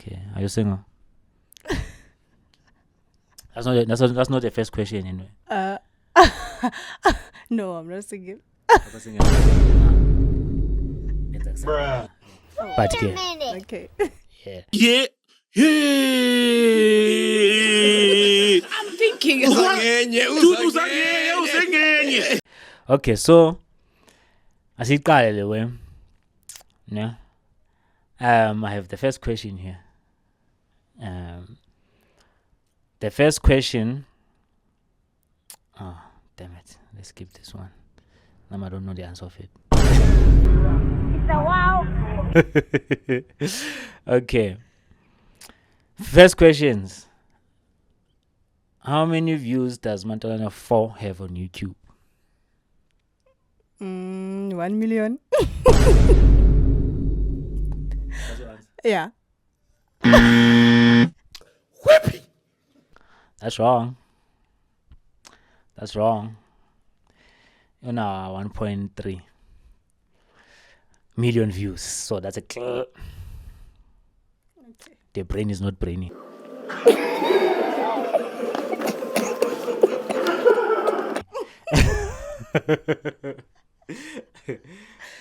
Okay. Are you single? That's not the first question anyway. No, I'm not single. You're not single. Bruh. But okay. Okay. Yeah. Yeah. Yeah. I'm thinking. Uzangenye. Okay, so asiqale le way. Yeah. I have the first question here. The first question. Oh, damn it. Let's skip this one. Now I don't know the answer of it. It's a wow. Okay. First questions. How many views does Mantalana 4 have on YouTube? 1 million. That's your answer. Yeah. Whippy. That's wrong. That's wrong. You know, 1.3 million views. So that's a clear. Okay. The brain is not brainy.